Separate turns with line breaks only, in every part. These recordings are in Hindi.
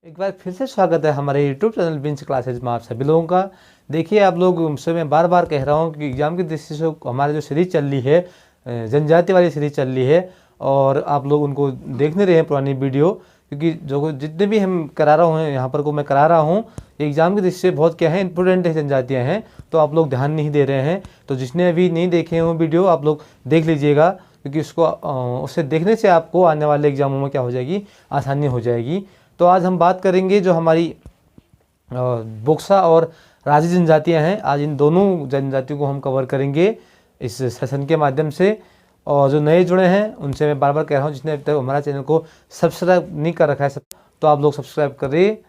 एक बार फिर से स्वागत है हमारे YouTube चैनल विंस क्लासेज में आप सभी लोगों का। देखिए आप लोग से मैं बार बार कह रहा हूँ कि एग्ज़ाम की दृष्टि से हमारी जो सीरीज़ चल रही है, जनजाति वाली सीरीज़ चल रही है, और आप लोग उनको देख नहीं रहे हैं पुरानी वीडियो, क्योंकि जो जितने भी हम करा रहा हूँ यहाँ पर को मैं करा रहा हूँ, एग्ज़ाम की दृष्टि से बहुत क्या है इंपॉर्टेंट है, जनजातियाँ हैं, तो आप लोग ध्यान नहीं दे रहे हैं। तो जिसने अभी नहीं देखे हैं वो वीडियो आप लोग देख लीजिएगा, क्योंकि उससे देखने से आपको आने वाले एग्ज़ामों में क्या हो जाएगी, आसानी हो जाएगी। तो आज हम बात करेंगे जो हमारी बोक्सा और राजी जनजातियां हैं। आज इन दोनों जनजातियों को हम कवर करेंगे इस सेशन के माध्यम से। और जो नए जुड़े हैं उनसे मैं बार बार कह रहा हूँ, जिसने अभी तक हमारा चैनल को सब्सक्राइब नहीं कर रखा है तो आप लोग सब्सक्राइब करिए।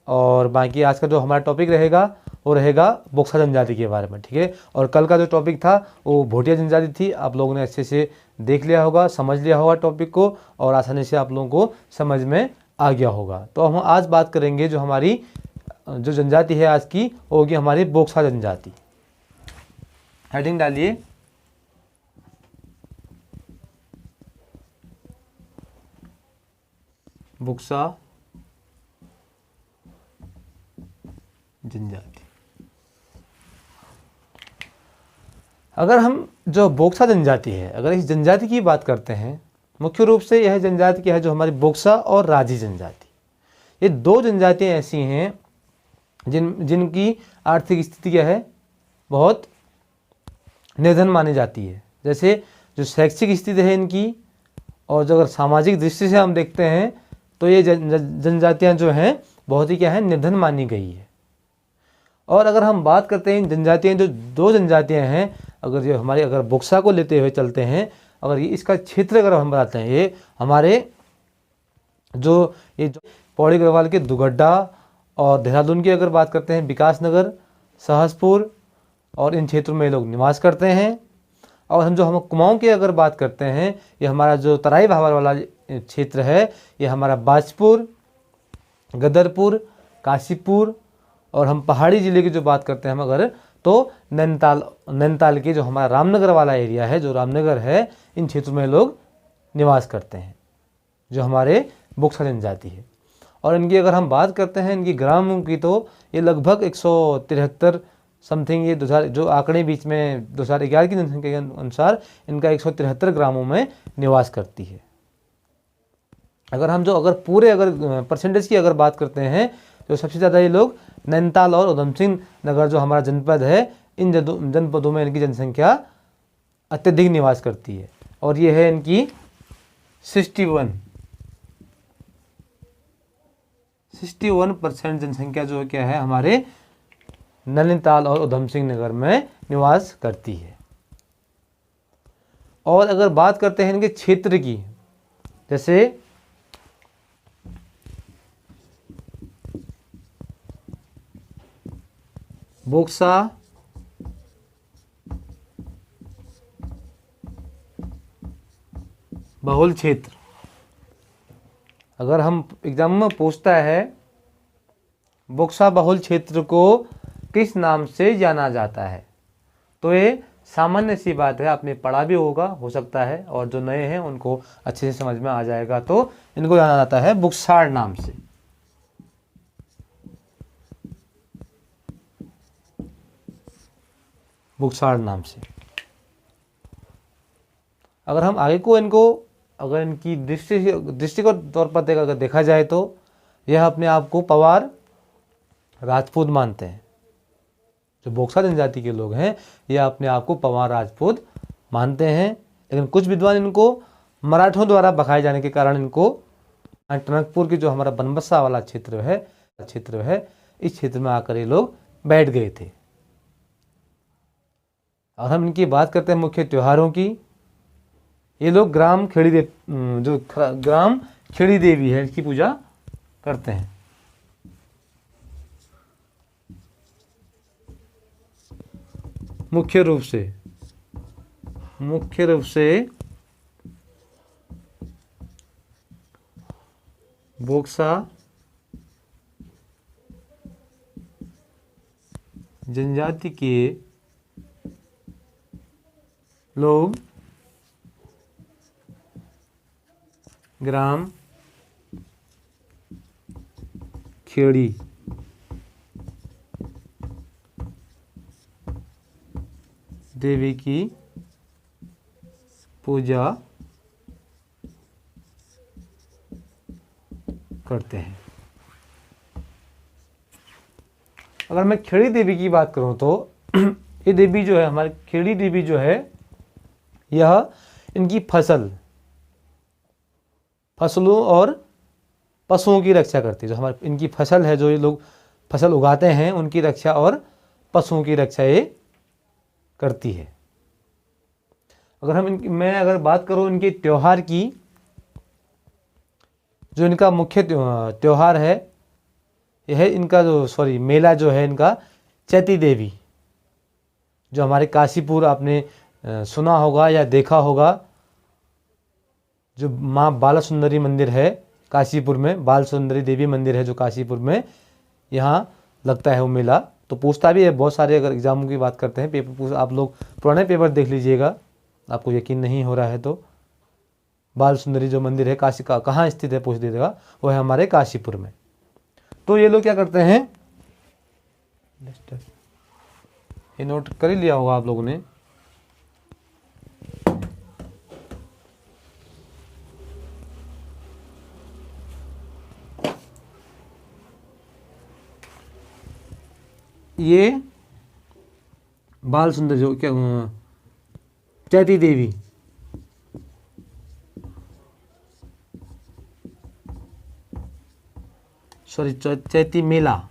और बाकी आज का जो हमारा टॉपिक रहेगा वो रहेगा बोक्सा जनजाति के बारे में, ठीक है। और कल का जो टॉपिक था वो भोटिया जनजाति थी। आप लोगों ने अच्छे से देख लिया होगा, समझ लिया होगा टॉपिक को, और आसानी से आप लोगों को समझ में आ गया होगा। तो हम आज बात करेंगे जो हमारी जो जनजाति है आज की, वो होगी हमारी बोक्सा जनजाति। हेडिंग डालिए, बोक्सा जनजाति। अगर हम जो बोक्सा जनजाति है, अगर इस जनजाति की बात करते हैं, मुख्य रूप से यह जनजाति क्या है, जो हमारी बोक्सा और राजी जनजाति, ये दो जनजातियां ऐसी हैं जिनकी आर्थिक स्थिति क्या है, बहुत निर्धन मानी जाती है। जैसे जो शैक्षिक स्थिति है इनकी, और जो अगर सामाजिक दृष्टि से हम देखते हैं तो ये जनजातियां जो हैं बहुत ही क्या है, निर्धन मानी गई है। और अगर हम बात करते हैं इन जनजातियां, जो दो जनजातियां हैं, अगर जो हमारे अगर बोक्सा को लेते हुए चलते हैं, अगर ये इसका क्षेत्र अगर हम बताते हैं, ये हमारे जो पौड़ी गढ़वाल के दुगड्डा और देहरादून की अगर बात करते हैं, विकासनगर, सहसपुर, और इन क्षेत्रों में लोग निवास करते हैं। और हम कुमाऊं की अगर बात करते हैं, ये हमारा जो तराई भावर वाला क्षेत्र है, ये हमारा बाजपुर, गदरपुर, काशीपुर, और हम पहाड़ी ज़िले की जो बात करते हैं हम अगर, तो नैनीताल के जो हमारा रामनगर वाला एरिया है, जो रामनगर है, इन क्षेत्रों में लोग निवास करते हैं, जो हमारे बोक्सा जनजाति है। और इनकी अगर हम बात करते हैं इनकी ग्रामों की, तो ये लगभग 173 समथिंग, ये 2000 जो आंकड़े बीच में 2011 की जनसंख्या के अनुसार इनका 173 ग्रामों में निवास करती है। अगर पूरे परसेंटेज की अगर बात करते हैं, तो सबसे ज़्यादा ये लोग नैनीताल और उधम सिंह नगर जो हमारा जनपद है, इन जनपदों में इनकी जनसंख्या अत्यधिक निवास करती है। और ये है इनकी 61% जनसंख्या जो क्या है, हमारे नैनीताल और उधम सिंह नगर में निवास करती है। और अगर बात करते हैं इनके क्षेत्र की, जैसे बोक्सा बहुल क्षेत्र, अगर हम एग्जाम में पूछता है बोक्सा बहुल क्षेत्र को किस नाम से जाना जाता है, तो ये सामान्य सी बात है, आपने पढ़ा भी होगा, हो सकता है, और जो नए हैं उनको अच्छे से समझ में आ जाएगा। तो इनको जाना जाता है बुक्सार नाम से। बुक्सार नाम से। अगर हम आगे को अगर इनकी दृष्टि को तौर पर अगर देखा जाए, तो यह अपने आप को पवार राजपूत मानते हैं। जो बोक्सा जनजाति के लोग हैं, यह अपने आप को पवार राजपूत मानते हैं। लेकिन कुछ विद्वान इनको मराठों द्वारा भगाए जाने के कारण इनको टनकपुर की जो हमारा बनबसा वाला क्षेत्र है, इस क्षेत्र में आकर ये लोग बैठ गए थे। और हम इनकी बात करते हैं मुख्य त्योहारों की। ये लोग ग्राम खेड़ी देवी है, इसकी पूजा करते हैं। मुख्य रूप से बोक्सा जनजाति के लोग ग्राम खेड़ी देवी की पूजा करते हैं। अगर मैं खेड़ी देवी की बात करूं तो ये देवी जो है, हमारी खेड़ी देवी जो है, यह इनकी फसलों और पशुओं की रक्षा करती है। जो हमारी इनकी फसल है, जो ये लोग फसल उगाते हैं, उनकी रक्षा और पशुओं की रक्षा ये करती है। मैं अगर बात करूं इनके त्योहार की, जो इनका मुख्य त्योहार है, यह इनका मेला जो है इनका चैती देवी, जो हमारे काशीपुर आपने सुना होगा या देखा होगा, जो माँ बाला सुंदरी मंदिर है काशीपुर में, बाल सुंदरी देवी मंदिर है जो काशीपुर में, यहाँ लगता है वो मेला। तो पूछता भी है बहुत सारे, अगर एग्जामों की बात करते हैं पेपर, आप लोग पुराने पेपर देख लीजिएगा, आपको यकीन नहीं हो रहा है तो बाल सुंदरी जो मंदिर है काशी का कहाँ स्थित है पूछ दीजिएगा, वो है हमारे काशीपुर में। तो ये लोग क्या करते हैं, ये नोट कर ही लिया होगा आप लोगों ने। ये बाल सुंदर जो क्या चैती देवी, सॉरी चैती मेला,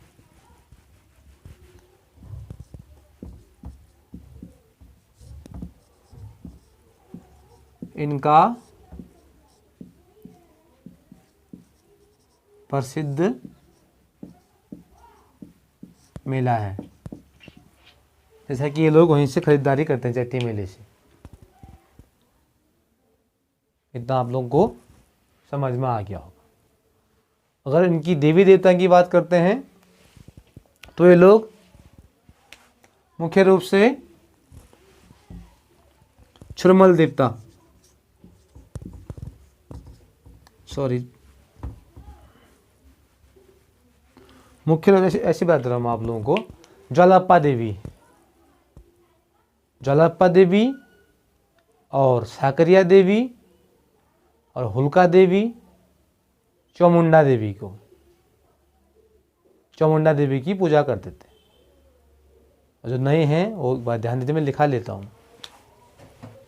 इनका प्रसिद्ध मेला है। जैसा कि ये लोग वहीं से खरीदारी करते हैं, चैती मेले से। इतना आप लोगों को समझ में आ गया होगा। अगर इनकी देवी देवता की बात करते हैं तो ये लोग मुख्य रूप से छुरमल देवता, मुख्य रूप से ऐसी बात कर रहा हूँ आप लोगों को, ज्वालाप्पा देवी और साकरिया देवी और हुलका देवी, चामुंडा देवी की पूजा करते थे। और जो नए हैं वो एक बात ध्यान देते, मैं लिखा लेता हूँ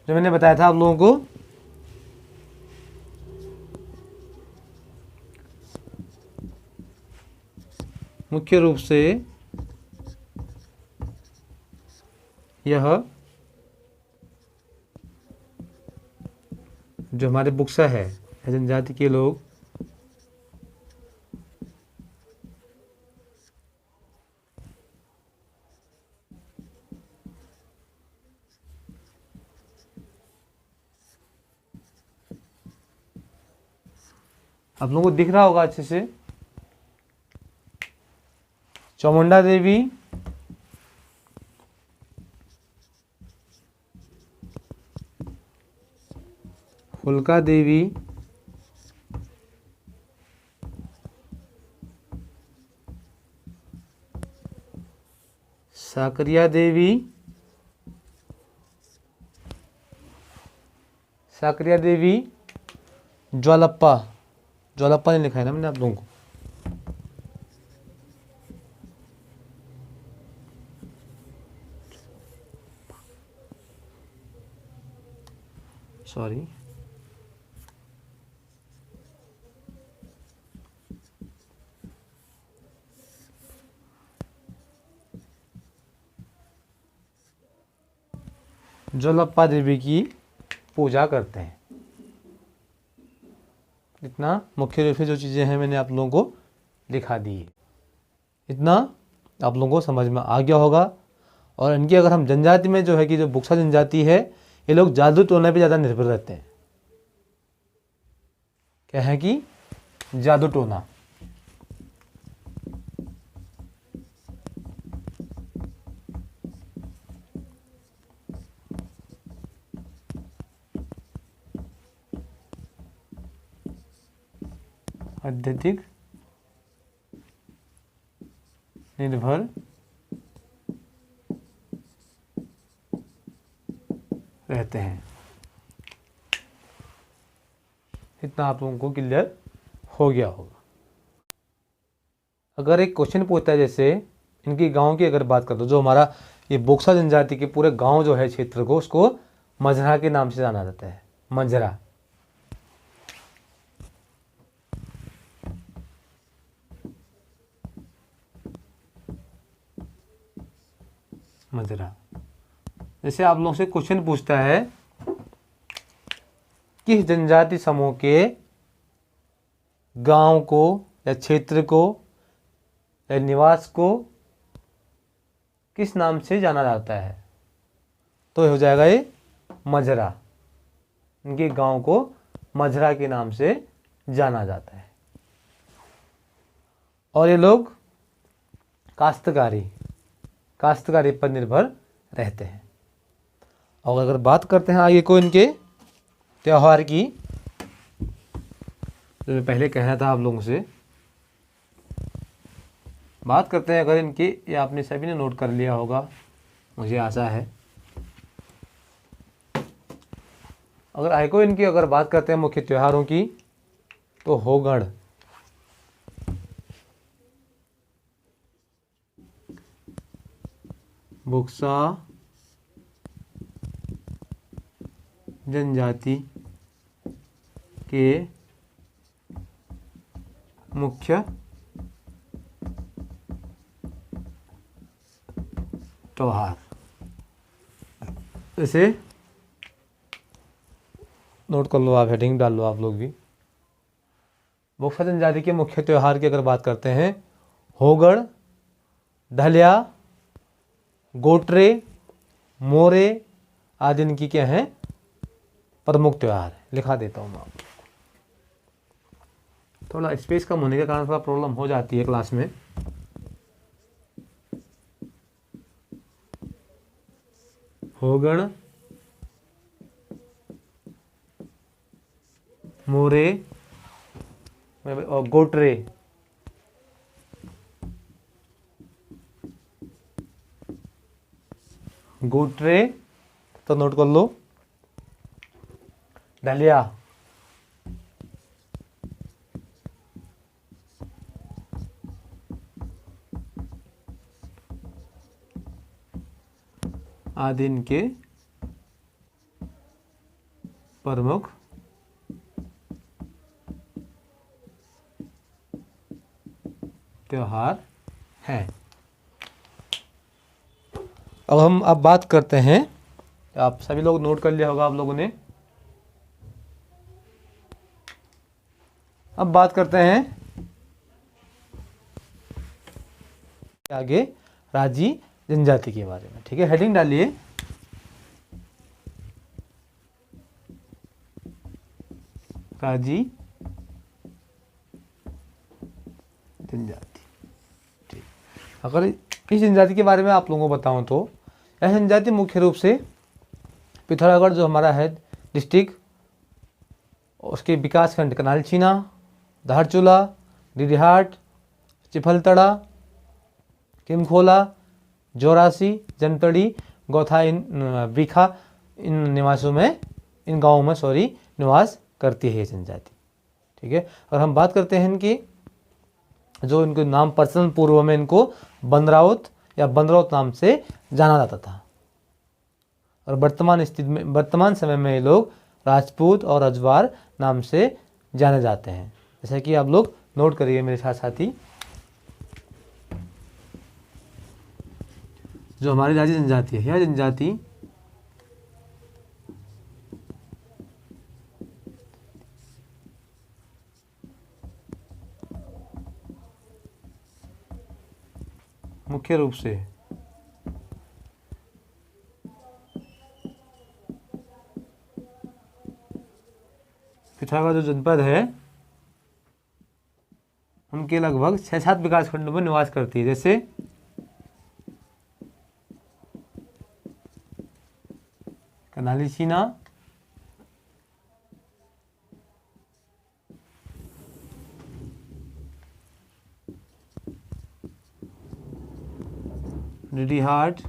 जो मैंने बताया था आप लोगों को। मुख्य रूप से यह जो हमारे बुक्सा है, जनजाति के लोग आप लोगों को दिख रहा होगा अच्छे से, चामुंडा देवी, हुलका देवी, साकरिया देवी, ज्वालप्पा ने लिखा है ना मैंने आप लोगों को, सॉरी, ज्वालप्पा देवी की पूजा करते हैं। इतना मुख्य रूप से जो चीज़ें हैं मैंने आप लोगों को दिखा दी है। इतना आप लोगों को समझ में आ गया होगा। और इनकी अगर हम जनजाति में जो है कि जो बुक्सा जनजाति है, ये लोग जादू टोना पे ज़्यादा निर्भर रहते हैं। क्या है कि जादू टोना, अत्यधिक निर्भर रहते हैं। इतना आप लोगों को क्लियर हो गया होगा। अगर एक क्वेश्चन पूछता है, जैसे इनकी गांव की अगर बात कर दो, जो हमारा ये बोक्सा जनजाति के पूरे गांव जो है क्षेत्र को, उसको मजरा के नाम से जाना जाता है। मजरा, मजरा। जैसे आप लोगों से क्वेश्चन पूछता है, किस जनजाति समूह के गांव को या क्षेत्र को या निवास को किस नाम से जाना जाता है, तो हो जाएगा ये मजरा। इनके गांव को मजरा के नाम से जाना जाता है। और ये लोग काश्तकारी पर निर्भर रहते हैं। और अगर बात करते हैं आगे को इनके त्योहार की, जो मैं पहले कहना था आप लोगों से, बात करते हैं अगर इनकी, ये आपने सभी ने नोट कर लिया होगा, मुझे आशा है। अगर आइको इनकी अगर बात करते हैं मुख्य त्योहारों की, तो होगड़, बोक्सा जनजाति के मुख्य त्योहार, जैसे नोट कर लो आप, हेडिंग डाल लो आप लोग भी। बोक्सा जनजाति के मुख्य त्योहार की अगर बात करते हैं, होगड़, ढलिया, गोटरे, मोरे आदि इनकी क्या हैं, प्रमुख त्योहार। लिखा देता हूँ मैं आपको। थोड़ा स्पेस कम होने के कारण थोड़ा प्रॉब्लम हो जाती है क्लास में। होगड़, मोरे और गोटरे, तो नोट कर लो, ढलिया, आदि इनके प्रमुख त्योहार हैं। अब बात करते हैं, आप सभी लोग नोट कर लिया होगा आप लोगों ने। अब बात करते हैं आगे राजी जनजाति के बारे में। ठीक है, हेडिंग डालिए, राजी जनजाति। ठीक, अगर इस जनजाति के बारे में आप लोगों को बताऊं तो यह जनजाति मुख्य रूप से पिथौरागढ़ जो हमारा है डिस्ट्रिक्ट, उसके विकास खंड कनालछीना, धारचूला, डीडीहाट, चिफलतड़ा, किमखोला, जोरासी, जमतड़ी, गौथा, इन बीखा, इन निवासों में, इन गाँवों में निवास करती है ये जनजाति। ठीक है, और हम बात करते हैं इनकी, जो इनको नाम प्रचलन पूर्व में इनको बंदरावत या बंदरौत नाम से जाना जाता था, और वर्तमान समय में ये लोग राजपूत और रजवार नाम से जाने जाते हैं। जैसे कि आप लोग नोट करिए मेरे साथ साथी, जो हमारी राजी जनजाति है, यह जनजाति मुख्य रूप से पिथौरागढ़ जो जनपद है उनके लगभग 6-7 विकास खंडों में निवास करती है। जैसे कनालीसीना, रिडीहाट,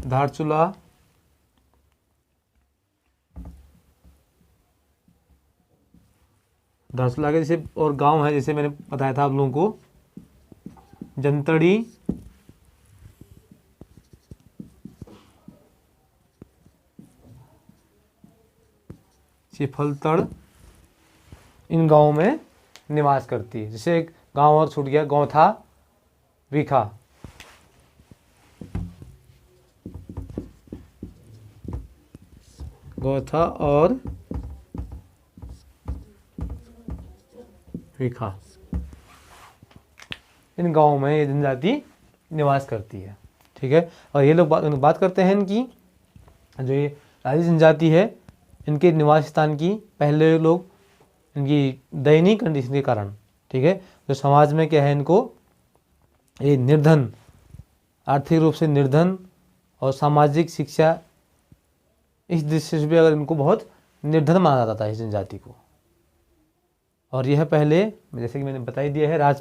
धारचूला, धारचूला के जैसे और गांव है, जैसे मैंने बताया था आप लोगों को, जमतड़ी, चिफलतड़, इन गांवों में निवास करती है। जैसे एक गांव और छूट गया, गौथा, विखा। गौथा और विखा, इन गांवों में ये जनजाति निवास करती है। ठीक है, और ये लोग बात करते हैं इनकी, जो ये राजी जनजाति है, इनके निवास स्थान की पहले लोग इनकी दयनीय कंडीशन के कारण, ठीक है, जो समाज में क्या है, इनको ये निर्धन, आर्थिक रूप से निर्धन और सामाजिक शिक्षा, इस दृष्टि से भी अगर इनको बहुत निर्धन माना जाता था इस जनजाति को। और यह पहले जैसे कि मैंने बता ही दिया है,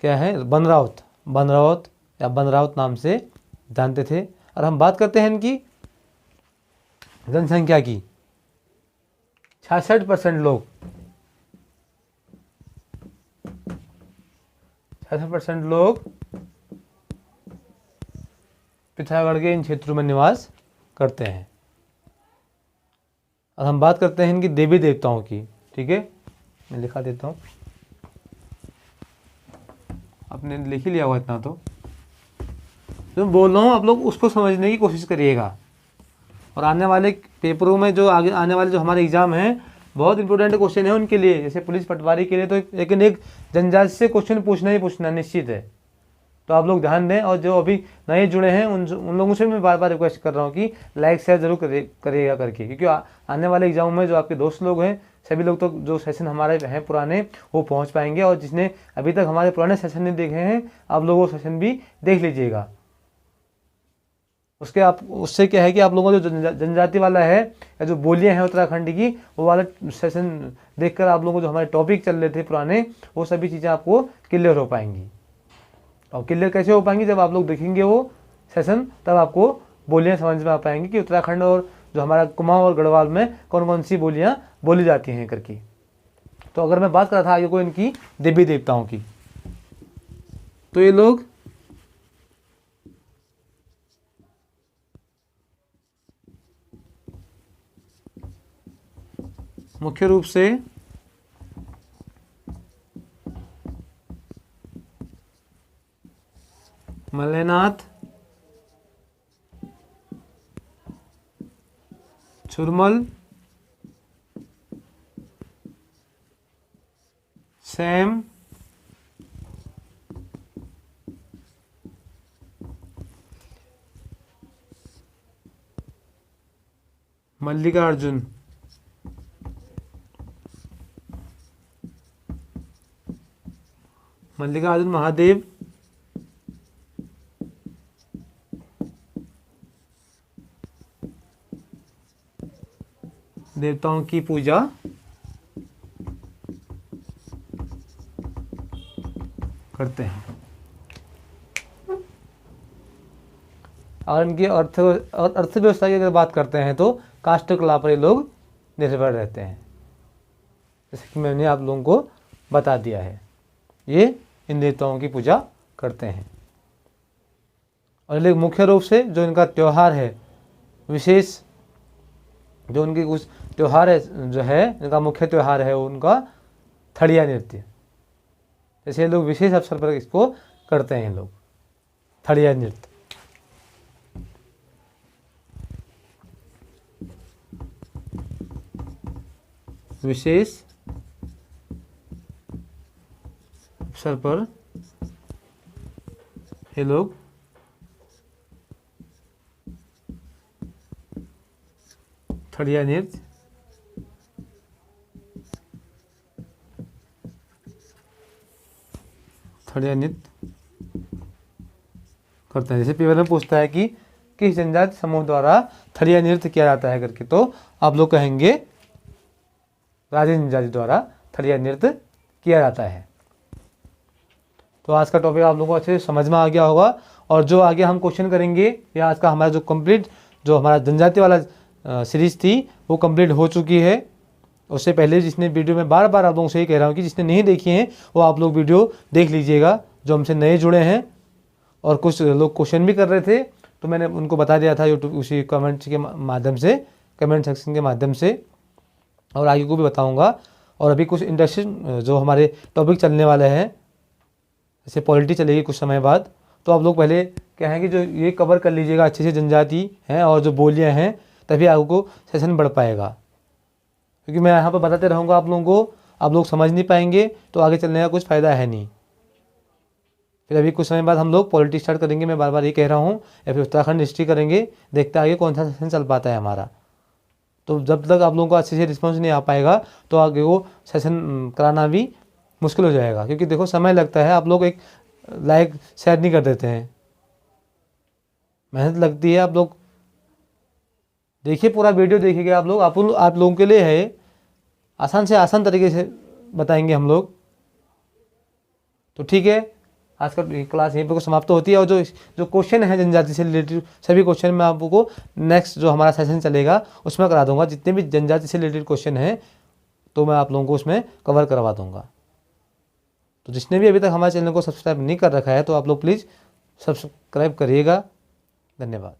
क्या है, बनरावत या बनरावत नाम से जानते थे। और हम बात करते हैं इनकी जनसंख्या की, 66% लोग, 66% लोग पिथौरागढ़ के इन क्षेत्रों में निवास करते हैं। और हम बात करते हैं इनकी देवी देवताओं की। ठीक है, मैं लिखा देता हूँ, आपने लिख ही लिया होगा इतना तो। जो बोल रहा हूँ आप लोग उसको समझने की कोशिश करिएगा, और आने वाले पेपरों में जो आगे आने वाले जो हमारे एग्जाम हैं, बहुत इंपॉर्टेंट क्वेश्चन है उनके लिए, जैसे पुलिस पटवारी के लिए तो, लेकिन एक जनजाति से क्वेश्चन पूछना ही पूछना निश्चित है। तो आप लोग ध्यान दें, और जो अभी नए जुड़े हैं उन लोगों से मैं बार बार रिक्वेस्ट कर रहा हूँ कि लाइक शेयर जरूर करिएगा करके, क्योंकि आने वाले एग्जाम में जो आपके दोस्त लोग हैं, सभी लोग तो जो सेशन हमारे हैं पुराने वो पहुँच पाएंगे, और जिसने अभी तक हमारे पुराने सेशन नहीं देखे हैं, आप लोग वो सेशन भी देख लीजिएगा। उससे क्या है कि आप लोगों को जो जनजाति वाला है या जो बोलियां हैं उत्तराखंड की, वो वाला सेशन देखकर आप लोगों को जो हमारे टॉपिक चल रहे थे पुराने, वो सभी चीज़ें आपको क्लियर हो पाएंगी। और क्लियर कैसे हो पाएंगी, जब आप लोग देखेंगे वो सेशन, तब आपको बोलियां समझ में आ पाएंगी कि उत्तराखंड और जो हमारा कुमाऊं और गढ़वाल में कौन कौन सी बोलियां बोली जाती हैं करके। तो अगर मैं बात कर रहा था आगे को इनकी देवी देवताओं की, तो ये लोग मुख्य रूप से मल्लेनाथ, चुरमल, सैम, मल्लिकार्जुन, मल्लिकार्जुन महादेव, देवताओं की पूजा करते हैं। और इनकी अर्थव्यवस्था की अगर बात करते हैं तो काष्ठ कला पर ये लोग निर्भर रहते हैं, जैसे कि मैंने आप लोगों को बता दिया है। ये इन देवताओं की पूजा करते हैं। और ये मुख्य रूप से जो इनका त्यौहार है, विशेष जो उनकी कुछ त्यौहार है, जो है इनका मुख्य त्यौहार है वो उनका थड़िया नृत्य। जैसे लोग विशेष अवसर पर इसको करते हैं, लोग थड़िया नृत्य। विशेष अवसर पर ये लोग थड़िया नृत्य करते हैं। जैसे पेपर में पूछता है कि किस जनजाति समूह द्वारा थड़िया नृत्य किया जाता है करके, तो आप लोग कहेंगे राजी जनजाति द्वारा थलिया नृत्य किया जाता है। तो आज का टॉपिक आप लोगों को अच्छे से समझ में आ गया होगा। और जो आगे हम क्वेश्चन करेंगे, या आज का हमारा जो कंप्लीट जो हमारा जनजाति वाला सीरीज थी वो कंप्लीट हो चुकी है। उससे पहले जिसने वीडियो में बार बार आप लोगों से ही कह रहा हूँ कि जिसने नहीं देखी हैं वो आप लोग वीडियो देख लीजिएगा, जो हमसे नए जुड़े हैं। और कुछ लोग क्वेश्चन भी कर रहे थे तो मैंने उनको बता दिया था यूट्यूब उसी कमेंट के माध्यम से, कमेंट सेक्शन के माध्यम से, और आगे को भी बताऊंगा। और अभी कुछ इंडस्ट्री जो हमारे टॉपिक चलने वाले हैं, जैसे पॉलिटी चलेगी कुछ समय बाद, तो आप लोग पहले क्या है कि जो ये कवर कर लीजिएगा अच्छे से जनजाति हैं और जो बोलियाँ हैं, तभी आगे को सेशन बढ़ पाएगा। क्योंकि मैं यहाँ पर बताते रहूँगा आप लोगों को, आप लोग समझ नहीं पाएंगे तो आगे चलने का कुछ फ़ायदा है नहीं। फिर अभी कुछ समय बाद हम लोग पॉलिटी स्टार्ट करेंगे, मैं बार बार ये कह रहा हूँ, या फिर उत्तराखंड हिस्ट्री करेंगे, देखते आगे कौन सा सेशन चल पाता है हमारा। तो जब तक आप लोगों को अच्छे से रिस्पॉन्स नहीं आ पाएगा तो आगे वो सेशन कराना भी मुश्किल हो जाएगा। क्योंकि देखो समय लगता है, आप लोग एक लाइक शेयर नहीं कर देते हैं, मेहनत लगती है। आप लोग देखिए, पूरा वीडियो देखिएगे आप लोग, आप लोगों के लिए है, आसान से आसान तरीके से बताएंगे हम लोग। तो ठीक है, आज का क्लास यहीं पर समाप्त होती है। और जो क्वेश्चन है जनजाति से रिलेटेड सभी क्वेश्चन मैं आपको नेक्स्ट जो हमारा सेशन चलेगा उसमें करा दूंगा। जितने भी जनजाति से रिलेटेड क्वेश्चन हैं तो मैं आप लोगों को उसमें कवर करवा दूंगा। तो जिसने भी अभी तक हमारे चैनल को सब्सक्राइब नहीं कर रखा है तो आप लोग प्लीज़ सब्सक्राइब करिएगा। धन्यवाद।